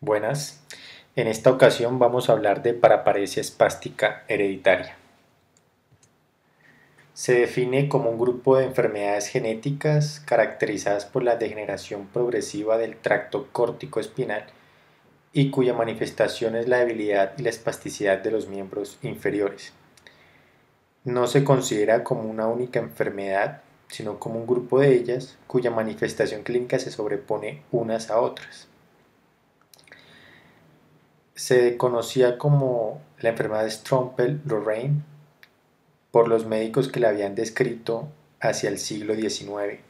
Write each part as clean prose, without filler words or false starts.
Buenas. En esta ocasión vamos a hablar de paraparesia espástica hereditaria. Se define como un grupo de enfermedades genéticas caracterizadas por la degeneración progresiva del tracto córtico-espinal y cuya manifestación es la debilidad y la espasticidad de los miembros inferiores. No se considera como una única enfermedad, sino como un grupo de ellas cuya manifestación clínica se sobrepone unas a otras. Se conocía como la enfermedad de Strumpel-Lorraine por los médicos que la habían descrito hacia el siglo XIX.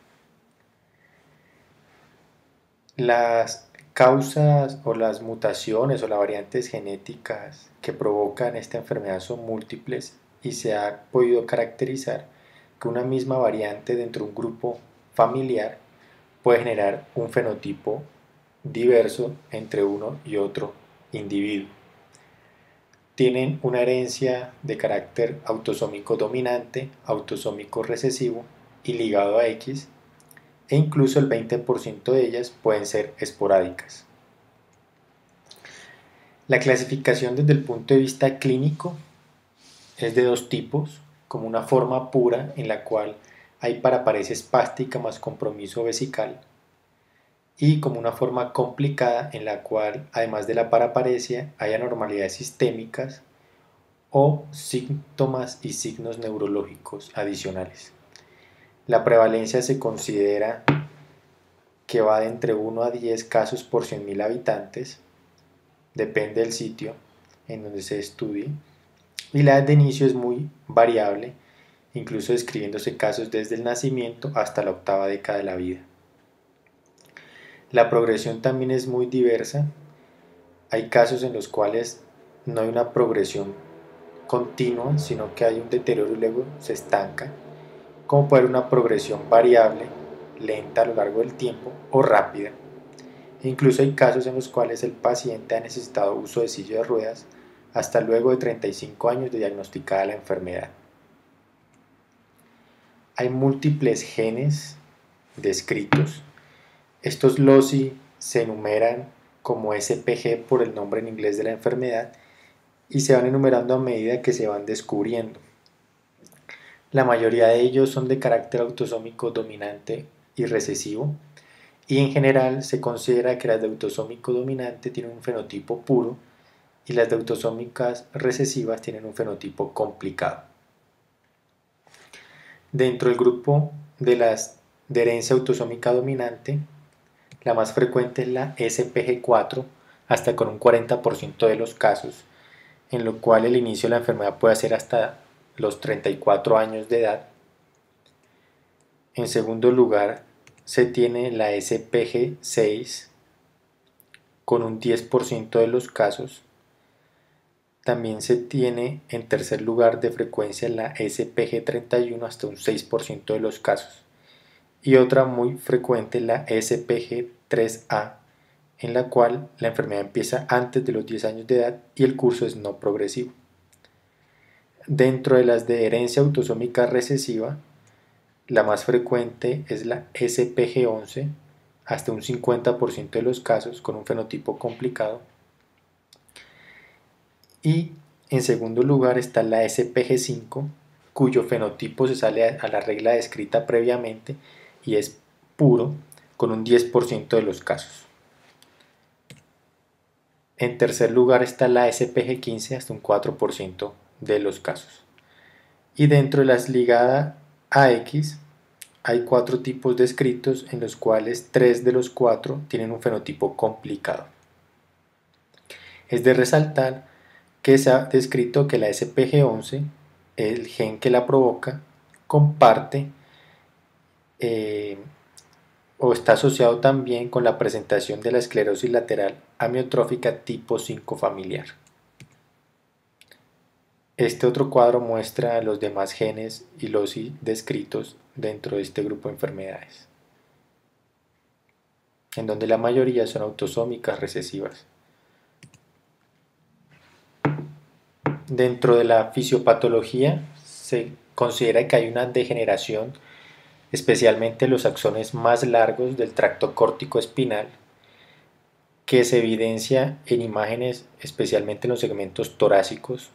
Las causas o las mutaciones o las variantes genéticas que provocan esta enfermedad son múltiples y se ha podido caracterizar que una misma variante dentro de un grupo familiar puede generar un fenotipo diverso entre uno y otro individuo. Tienen una herencia de carácter autosómico dominante, autosómico recesivo y ligado a X, e incluso el 20% de ellas pueden ser esporádicas. La clasificación desde el punto de vista clínico es de dos tipos, como una forma pura en la cual hay paraparesia espástica más compromiso vesical, y como una forma complicada en la cual, además de la paraparesia, hay anormalidades sistémicas o síntomas y signos neurológicos adicionales. La prevalencia se considera que va de entre 1 a 10 casos por 100.000 habitantes, depende del sitio en donde se estudie, y la edad de inicio es muy variable, incluso describiéndose casos desde el nacimiento hasta la octava década de la vida. La progresión también es muy diversa, hay casos en los cuales no hay una progresión continua, sino que hay un deterioro y luego se estanca, como puede haber una progresión variable, lenta a lo largo del tiempo o rápida. E incluso hay casos en los cuales el paciente ha necesitado uso de silla de ruedas hasta luego de 35 años de diagnosticada la enfermedad. Hay múltiples genes descritos. Estos loci se enumeran como SPG por el nombre en inglés de la enfermedad y se van enumerando a medida que se van descubriendo. La mayoría de ellos son de carácter autosómico dominante y recesivo, y en general se considera que las de autosómico dominante tienen un fenotipo puro y las de autosómicas recesivas tienen un fenotipo complicado. Dentro del grupo de las de herencia autosómica dominante, la más frecuente es la SPG4, hasta con un 40% de los casos, en lo cual el inicio de la enfermedad puede ser hasta los 34 años de edad. En segundo lugar, se tiene la SPG6 con un 10% de los casos. También se tiene en tercer lugar de frecuencia la SPG31 hasta un 6% de los casos. Y otra muy frecuente la SPG3A, en la cual la enfermedad empieza antes de los 10 años de edad y el curso es no progresivo. Dentro de las de herencia autosómica recesiva, la más frecuente es la SPG11, hasta un 50% de los casos con un fenotipo complicado. Y en segundo lugar está la SPG5, cuyo fenotipo se sale a la regla descrita previamente y es puro, con un 10% de los casos. En tercer lugar está la SPG15, hasta un 4% de los casos. Y dentro de las ligadas a X, hay 4 tipos descritos en los cuales 3 de los 4 tienen un fenotipo complicado. Es de resaltar que se ha descrito que la SPG11, el gen que la provoca, comparte o está asociado también con la presentación de la esclerosis lateral amiotrófica tipo 5 familiar. Este otro cuadro muestra los demás genes y los descritos dentro de este grupo de enfermedades, en donde la mayoría son autosómicas recesivas. Dentro de la fisiopatología se considera que hay una degeneración, especialmente en los axones más largos del tracto córtico espinal, que se evidencia en imágenes, especialmente en los segmentos torácicos,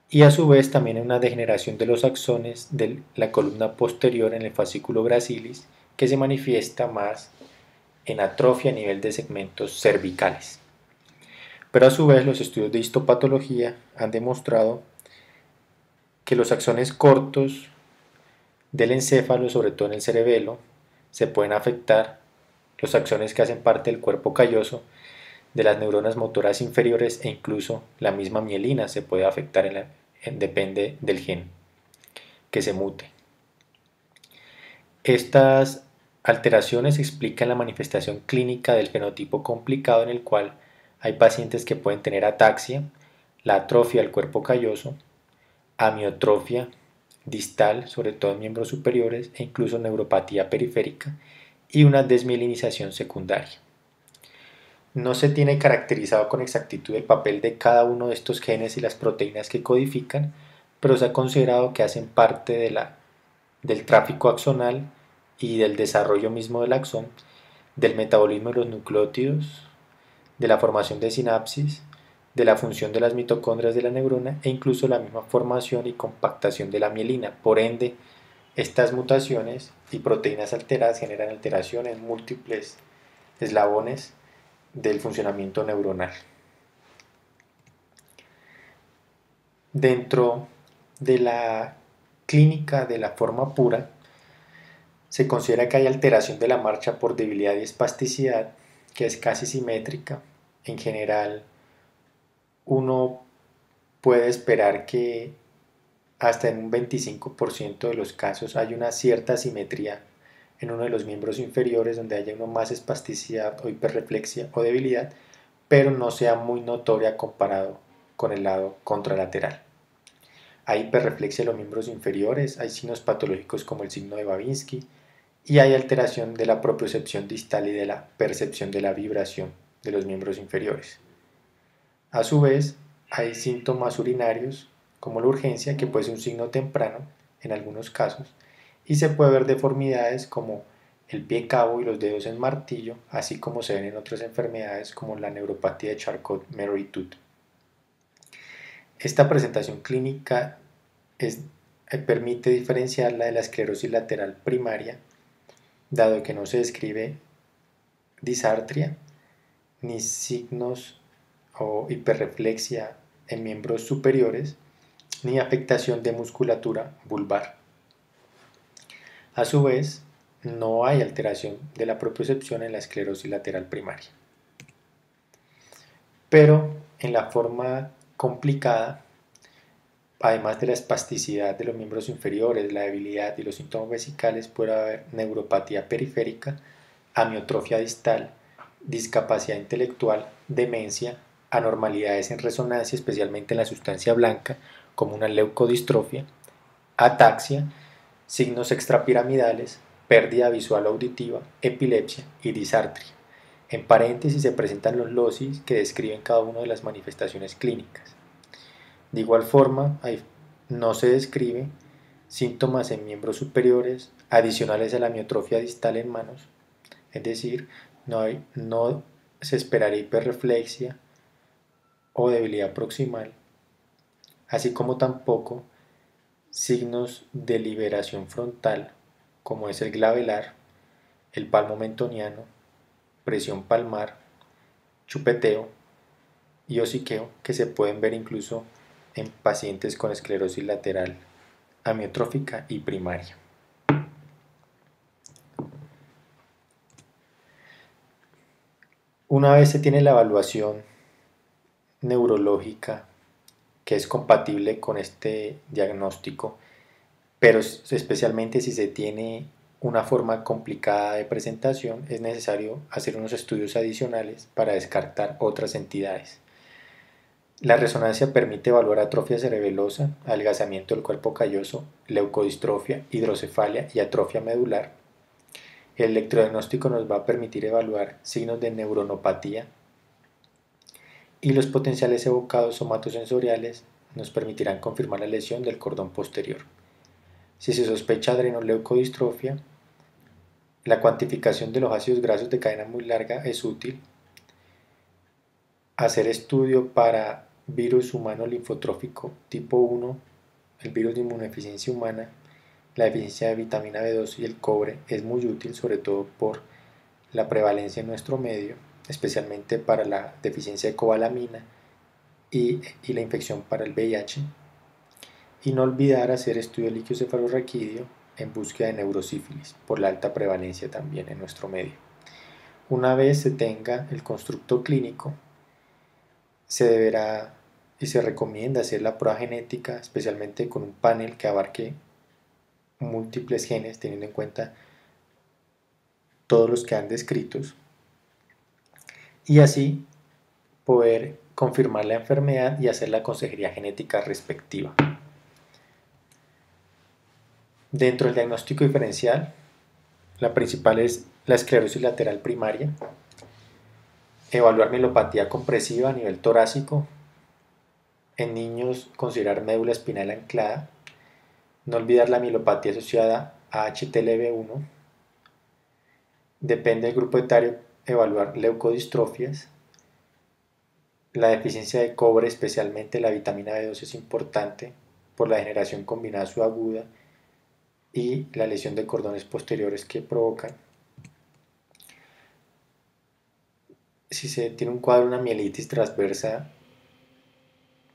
y a su vez también en una degeneración de los axones de la columna posterior en el fascículo gracilis, que se manifiesta más en atrofia a nivel de segmentos cervicales. Pero a su vez los estudios de histopatología han demostrado que los axones cortos del encéfalo, sobre todo en el cerebelo, se pueden afectar. Los axones que hacen parte del cuerpo calloso de las neuronas motoras inferiores e incluso la misma mielina se puede afectar, depende del gen que se mute. Estas alteraciones explican la manifestación clínica del fenotipo complicado en el cual hay pacientes que pueden tener ataxia, la atrofia del cuerpo calloso, amiotrofia distal, sobre todo en miembros superiores, e incluso neuropatía periférica y una desmielinización secundaria. No se tiene caracterizado con exactitud el papel de cada uno de estos genes y las proteínas que codifican, pero se ha considerado que hacen parte del tráfico axonal y del desarrollo mismo del axón, del metabolismo de los nucleótidos, de la formación de sinapsis, de la función de las mitocondrias de la neurona e incluso la misma formación y compactación de la mielina. Por ende, estas mutaciones y proteínas alteradas generan alteraciones en múltiples eslabones del funcionamiento neuronal. Dentro de la clínica de la forma pura, se considera que hay alteración de la marcha por debilidad y espasticidad, que es casi simétrica. En general, uno puede esperar que hasta en un 25% de los casos hay una cierta asimetría en uno de los miembros inferiores donde haya uno más espasticidad o hiperreflexia o debilidad, pero no sea muy notoria comparado con el lado contralateral. Hay hiperreflexia de los miembros inferiores, hay signos patológicos como el signo de Babinski y hay alteración de la propiocepción distal y de la percepción de la vibración de los miembros inferiores. A su vez, hay síntomas urinarios como la urgencia, que puede ser un signo temprano en algunos casos, y se puede ver deformidades como el pie cabo y los dedos en martillo, así como se ven en otras enfermedades como la neuropatía de Charcot-Marie-Tooth. Esta presentación clínica permite diferenciarla de la esclerosis lateral primaria, dado que no se describe disartria ni signos o hiperreflexia en miembros superiores, ni afectación de musculatura vulvar. A su vez, no hay alteración de la propiocepción en la esclerosis lateral primaria. Pero en la forma complicada, además de la espasticidad de los miembros inferiores, la debilidad y los síntomas vesicales, puede haber neuropatía periférica, amiotrofia distal, discapacidad intelectual, demencia, anormalidades en resonancia, especialmente en la sustancia blanca, como una leucodistrofia, ataxia, signos extrapiramidales, pérdida visual auditiva, epilepsia y disartria. En paréntesis se presentan los locis que describen cada una de las manifestaciones clínicas. De igual forma, no se describe síntomas en miembros superiores adicionales a la amiotrofia distal en manos, es decir, no se esperaría hiperreflexia o debilidad proximal, así como tampoco signos de liberación frontal como es el glabelar, el palmo mentoniano, presión palmar, chupeteo y hociqueo, que se pueden ver incluso en pacientes con esclerosis lateral amiotrófica y primaria. Una vez se tiene la evaluación neurológica que es compatible con este diagnóstico, pero especialmente si se tiene una forma complicada de presentación, es necesario hacer unos estudios adicionales para descartar otras entidades. La resonancia permite evaluar atrofia cerebelosa, adelgazamiento del cuerpo calloso, leucodistrofia, hidrocefalia y atrofia medular. El electrodiagnóstico nos va a permitir evaluar signos de neuronopatía y los potenciales evocados somatosensoriales nos permitirán confirmar la lesión del cordón posterior. Si se sospecha adrenoleucodistrofia, la cuantificación de los ácidos grasos de cadena muy larga es útil hacer estudio para virus humano linfotrófico tipo 1, el virus de inmunodeficiencia humana, la deficiencia de vitamina B2 y el cobre es muy útil, sobre todo por la prevalencia en nuestro medio, especialmente para la deficiencia de cobalamina y la infección para el VIH. Y no olvidar hacer estudio de líquido cefalorraquídeo en búsqueda de neurosífilis, por la alta prevalencia también en nuestro medio. Una vez se tenga el constructo clínico, se deberá y se recomienda hacer la prueba genética, especialmente con un panel que abarque múltiples genes, teniendo en cuenta todos los que han descritos, y así poder confirmar la enfermedad y hacer la consejería genética respectiva. Dentro del diagnóstico diferencial, la principal es la esclerosis lateral primaria, evaluar mielopatía compresiva a nivel torácico, en niños considerar médula espinal anclada, no olvidar la mielopatía asociada a HTLV1, depende del grupo etario evaluar leucodistrofias, la deficiencia de cobre, especialmente la vitamina B2 es importante por la degeneración combinada subaguda y la lesión de cordones posteriores que provocan. Si se tiene un cuadro de una mielitis transversa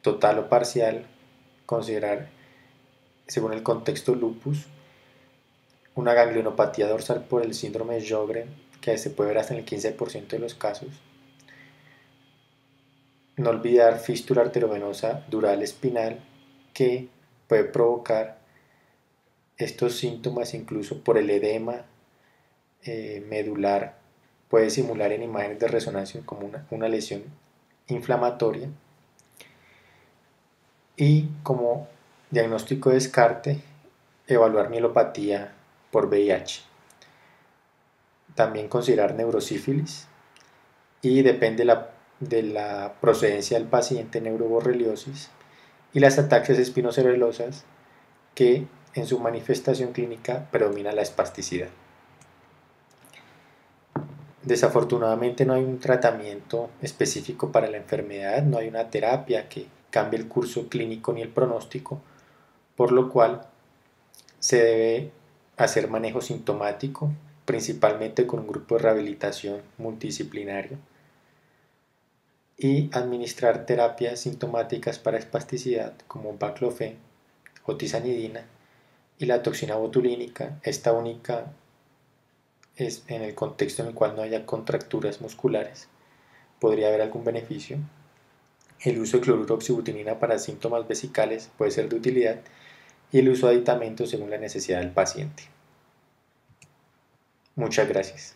total o parcial, considerar, según el contexto, lupus, una ganglionopatía dorsal por el síndrome de Sjögren, que se puede ver hasta en el 15% de los casos. No olvidar fístula arteriovenosa dural espinal, que puede provocar estos síntomas incluso por el edema medular, puede simular en imágenes de resonancia como una lesión inflamatoria. Y como diagnóstico de descarte, evaluar mielopatía por VIH. También considerar neurosífilis y depende de la procedencia del paciente, neuroborreliosis y las ataxias espinocerulosas, que en su manifestación clínica predomina la espasticidad. Desafortunadamente no hay un tratamiento específico para la enfermedad, no hay una terapia que cambie el curso clínico ni el pronóstico, por lo cual se debe hacer manejo sintomático, principalmente con un grupo de rehabilitación multidisciplinario, y administrar terapias sintomáticas para espasticidad como baclofen o tizanidina y la toxina botulínica. Esta única es en el contexto en el cual no haya contracturas musculares, podría haber algún beneficio. El uso de cloruro oxibutinina para síntomas vesicales puede ser de utilidad, y el uso de aditamentos según la necesidad del paciente. Muchas gracias.